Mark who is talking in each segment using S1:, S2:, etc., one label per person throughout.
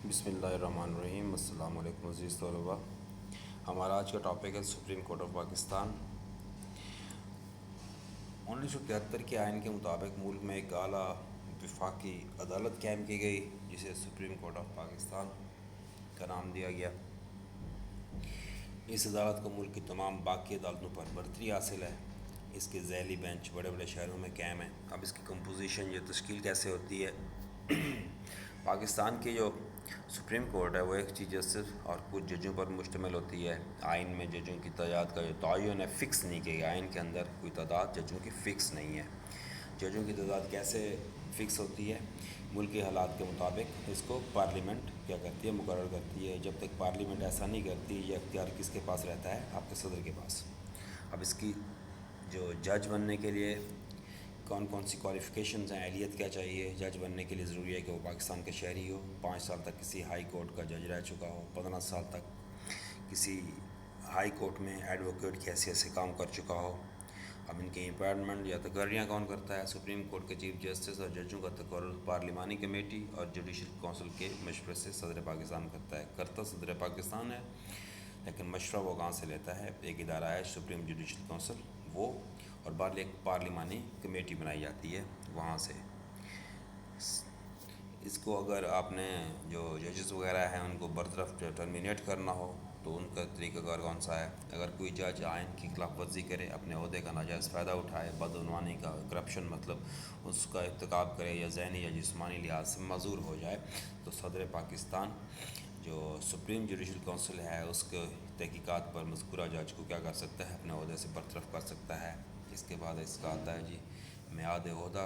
S1: بسم اللہ الرحمن الرحیم۔ السلام علیکم عزیز طلباء۔ ہمارا آج کا ٹاپک ہے سپریم کورٹ آف پاکستان۔ 1973 کے آئین کے مطابق ملک میں ایک اعلیٰ وفاقی عدالت قائم کی گئی جسے سپریم کورٹ آف پاکستان کا نام دیا گیا۔ اس عدالت کو ملک کی تمام باقی عدالتوں پر برتری حاصل ہے۔ اس کے ذیلی بینچ بڑے بڑے شہروں میں قائم ہیں۔ اب اس کی کمپوزیشن یا تشکیل کیسے ہوتی ہے؟ پاکستان کی جو سپریم کورٹ ہے وہ ایک چیف جسٹس اور کچھ ججوں پر مشتمل ہوتی ہے۔ آئین میں ججوں کی تعداد کا جو تعین ہے فکس نہیں کیا گیا۔ آئین کے اندر کوئی تعداد ججوں کی فکس نہیں ہے۔ ججوں کی تعداد کیسے فکس ہوتی ہے؟ ملک کے حالات کے مطابق اس کو پارلیمنٹ کیا کرتی ہے، مقرر کرتی ہے۔ جب تک پارلیمنٹ ایسا نہیں کرتی، یہ اختیار کس کے پاس رہتا ہے؟ آپ کے صدر کے پاس۔ اب اس کی جو جج بننے کے لیے کون کون سی کوالیفیکیشنز ہیں، اہلیت کیا چاہیے؟ جج بننے کے لیے ضروری ہے کہ وہ پاکستان کا شہری ہو، 5 سال تک کسی ہائی کورٹ کا جج رہ چکا ہو، 15 سال تک کسی ہائی کورٹ میں ایڈوکیٹ کی حیثیت سے کام کر چکا ہو۔ اب ان کی اپائنٹمنٹ یا تقرریاں کون کرتا ہے؟ سپریم کورٹ کے چیف جسٹس اور ججوں کا تقرر پارلیمانی کمیٹی اور جوڈیشل کونسل کے مشورے سے صدر پاکستان کرتا ہے۔ کرتا صدر پاکستان ہے، لیکن مشورہ وہ کہاں سے لیتا ہے؟ ایک ادارہ ہے سپریم جوڈیشل کونسل، وہ اور بعد ایک پارلیمانی کمیٹی بنائی جاتی ہے وہاں سے۔ اس کو اگر آپ نے جو ججز وغیرہ ہیں ان کو برطرف ٹرمینیٹ کرنا ہو تو ان کا طریقہ کار کون سا ہے؟ اگر کوئی جج آئین کی خلاف ورزی کرے، اپنے عہدے کا ناجائز فائدہ اٹھائے، بدعنوانی کا، کرپشن مطلب اس کا ارتکاب کرے یا ذہنی یا جسمانی لحاظ سے معذور ہو جائے، تو صدر پاکستان جو سپریم جوڈیشل کونسل ہے اس کے تحقیقات پر مذکورہ جج کو کیا کر سکتا ہے؟ اپنے عہدے سے برطرف کر سکتا ہے۔ اس کے بعد اس کا آتا ہے جی میعاد عہدہ۔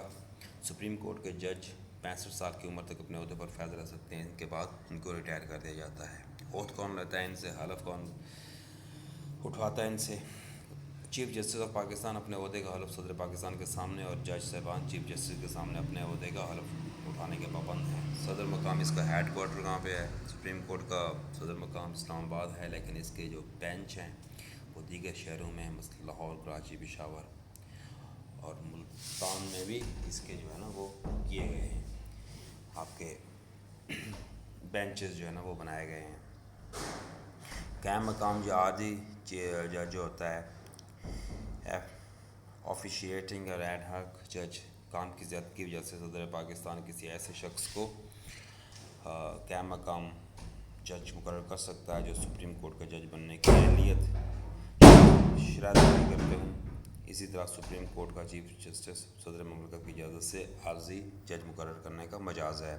S1: سپریم کورٹ کے جج 65 سال کی عمر تک اپنے عہدے پر فائز رہ سکتے ہیں، ان کے بعد ان کو ریٹائر کر دیا جاتا ہے۔ عہد کون لیتا ہے ان سے؟ حلف کون اٹھواتا ہے ان سے؟ چیف جسٹس آف پاکستان اپنے عہدے کا حلف صدر پاکستان کے سامنے اور جج صاحبان چیف جسٹس کے سامنے اپنے عہدے کا حلف اٹھانے کے پابند ہیں۔ صدر مقام اس کا ہیڈ کوارٹر کہاں پہ ہے؟ سپریم کورٹ کا صدر مقام اسلام آباد ہے، لیکن اس کے جو بینچ ہیں وہ دیگر شہروں میں ہیں، مثلا لاہور، کراچی، پشاور اور ملتان میں بھی اس کے جو ہے نا وہ کیے گئے ہیں، آپ کے بینچز جو ہے نا وہ بنائے گئے ہیں۔ قائم مقام جو عادی جج جو ہوتا ہے، آفیشیٹنگ اور ایڈ ہاک جج، کام کی زیادتی کی وجہ سے صدر پاکستان کسی ایسے شخص کو قائم مقام جج مقرر کر سکتا ہے جو سپریم کورٹ کا جج بننے کی اہلیت شرائط نہیں کرتے ہوں۔ اسی طرح سپریم کورٹ کا چیف جسٹس صدر مملکت کی اجازت سے عارضی جج مقرر کرنے کا مجاز ہے۔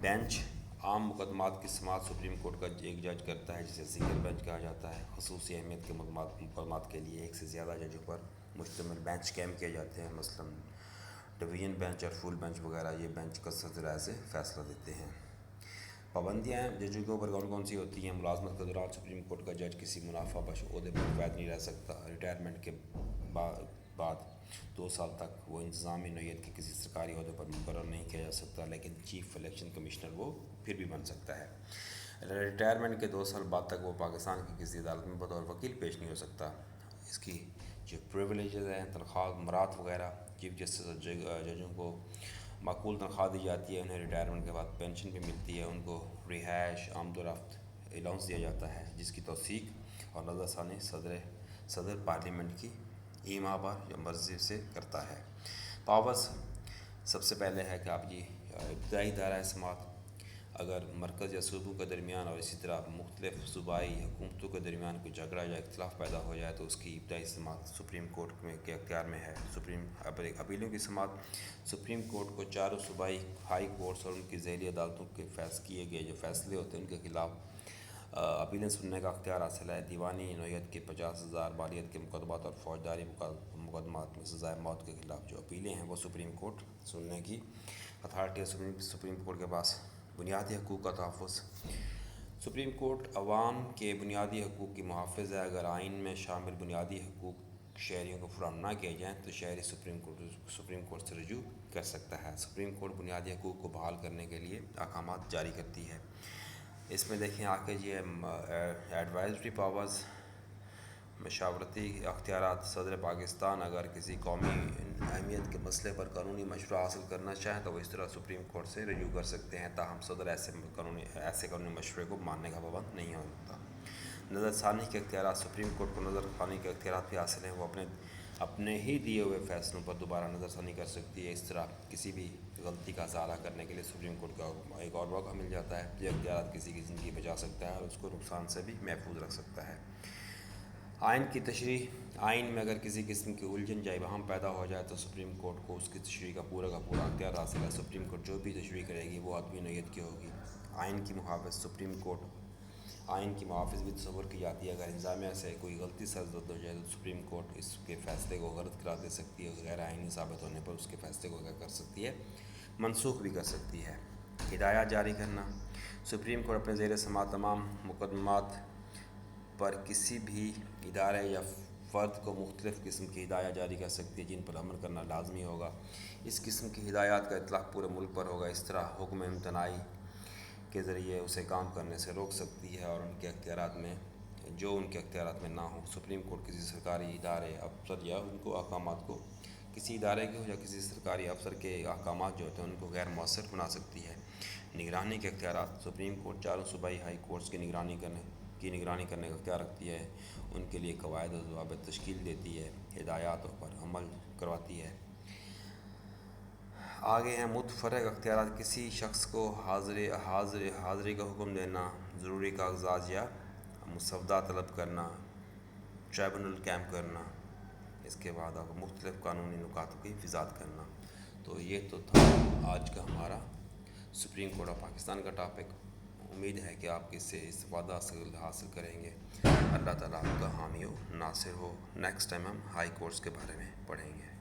S1: بینچ عام مقدمات کی سماعت سپریم کورٹ کا ایک جج کرتا ہے جسے سنگل بینچ کہا جاتا ہے۔ خصوصی اہمیت کے مقدمات کے لیے ایک سے زیادہ ججوں پر مشتمل بینچ قائم کیے جاتے ہیں، مثلاً ڈویژن بینچ اور فل بینچ وغیرہ۔ یہ بینچ کثرت رائے سے فیصلہ دیتے ہیں۔ پابندیاں ججوں کے اوپر کون کون سی ہوتی ہیں؟ ملازمت کے دوران سپریم کورٹ کا جج کسی منافع بخش عہدے پر قید نہیں رہ سکتا۔ ریٹائرمنٹ کے بعد 2 سال تک وہ انتظامی نوعیت کے کسی سرکاری عہدے پر مقرر نہیں کیا جا سکتا، لیکن چیف الیکشن کمشنر وہ پھر بھی بن سکتا ہے۔ ریٹائرمنٹ کے 2 سال بعد تک وہ پاکستان کی کسی عدالت میں بطور وکیل پیش نہیں ہو سکتا۔ اس کی جو پریویلیجز ہیں، تنخواہ مرات وغیرہ، چیف جسٹس اور ججوں کو معقول تنخواہ دی جاتی ہے، انہیں ریٹائرمنٹ کے بعد پینشن بھی ملتی ہے، ان کو رہائش، آمد و رفت الاؤنس دیا جاتا ہے، جس کی توثیق اور نظر ثانی صدر پارلیمنٹ کی ایما بار یا مرضی سے کرتا ہے۔ پاورز سب سے پہلے ہے کہ آپ ابتدائی دائرہ سماعت اگر مرکز یا صوبوں کے درمیان اور اسی طرح مختلف صوبائی حکومتوں کے درمیان کوئی جھگڑا یا اختلاف پیدا ہو جائے تو اس کی ابتدائی سماعت سپریم کورٹ کے اختیار میں ہے۔ اپیلوں کی سماعت سپریم کورٹ کو چاروں صوبائی ہائی کورٹس اور ان کی ذیلی عدالتوں کے کیے گئے جو فیصلے ہوتے ہیں ان کے خلاف اپیلیں سننے کا اختیار حاصل ہے۔ دیوانی نوعیت کے 50,000 بالیت کے مقدمات اور فوجداری مقدمات میں سزائے موت کے خلاف جو اپیلیں ہیں وہ سپریم کورٹ سننے کی اتھارٹی ہے۔ سپریم کورٹ کے پاس بنیادی حقوق کا تحفظ۔ سپریم کورٹ عوام کے بنیادی حقوق کی محافظ ہے۔ اگر آئین میں شامل بنیادی حقوق شہریوں کو فراہم نہ کیے جائیں تو شہری سپریم کورٹ سے رجوع کر سکتا ہے۔ سپریم کورٹ بنیادی حقوق کو بحال کرنے کے لیے احکامات جاری کرتی ہے۔ اس میں دیکھیں آگے ایڈوائزری پاورز مشاورتی اختیارات. صدر پاکستان اگر کسی قومی اہمیت کے مسئلے پر قانونی مشورہ حاصل کرنا چاہیں تو وہ اس طرح سپریم کورٹ سے رجوع کر سکتے ہیں، تاہم صدر ایسے قانونی مشورے کو ماننے کا پابند نہیں ہو سکتا. نظر ثانی کے اختیارات. سپریم کورٹ کو نظر ثانی کے اختیارات بھی حاصل ہیں، وہ اپنے ہی دیے ہوئے فیصلوں پر دوبارہ نظر ثانی کر سکتی ہے. اس طرح کسی بھی غلطی کا ازالہ کرنے کے لیے سپریم کورٹ کا ایک اور موقع مل جاتا ہے. یہ اختیارات کسی کی زندگی بچا سکتا ہے اور اس کو نقصان سے بھی محفوظ رکھ سکتا ہے. آئین کی تشریح. آئین میں اگر کسی قسم کی الجھن یا ابہام پیدا ہو جائے تو سپریم کورٹ کو اس کی تشریح کا پورا اختیار حاصل ہے. سپریم کورٹ جو بھی تشریح کرے گی وہ عدمی نوعیت کی ہوگی. آئین کی محافظ. سپریم کورٹ آئین کی محافظ بھی تصور کی جاتی ہے. اگر انتظامیہ سے کوئی غلطی سرزد ہو جائے تو سپریم کورٹ اس کے فیصلے کو غلط قرار دے سکتی ہے اور غیر آئینی ثابت ہونے پر اس کے فیصلے کو کیا کر سکتی ہے، منسوخ بھی کر سکتی ہے. ہدایات جاری کرنا. سپریم کورٹ اپنے زیر سماعت تمام مقدمات پر کسی بھی ادارے یا فرد کو مختلف قسم کی ہدایات جاری کر سکتی ہے جن پر عمل کرنا لازمی ہوگا. اس قسم کی ہدایات کا اطلاق پورے ملک پر ہوگا. اس طرح حکم امتناعی کے ذریعے اسے کام کرنے سے روک سکتی ہے اور ان کے اختیارات میں نہ ہو. سپریم کورٹ کسی سرکاری ادارے، افسر یا ان کو احکامات کو کسی ادارے کے یا کسی سرکاری افسر کے احکامات جو ہوتے ہیں ان کو غیر مؤثر بنا سکتی ہے. نگرانی کے اختیارات. سپریم کورٹ چاروں صوبائی ہائی کورٹس کی نگرانی کرنے کا اختیار رکھتی ہے. ان کے لیے قواعد و ضوابط تشکیل دیتی ہے، ہدایات پر عمل کرواتی ہے. آگے ہیں متفرق اختیارات. کسی شخص کو حاضری کا حکم دینا، ضروری کاغذات یا مسودہ طلب کرنا، ٹریبونل قائم کرنا، اس کے بعد اب مختلف قانونی نکات کی وضاحت کرنا. تو یہ تو تھا آج کا ہمارا سپریم کورٹ آف پاکستان کا ٹاپک. امید ہے کہ آپ اس سے استفادہ حاصل کریں گے. اللہ تعالیٰ آپ کا حامی و ناصر ہو. نیکسٹ ٹائم ہم ہائی کورٹس کے بارے میں پڑھیں گے.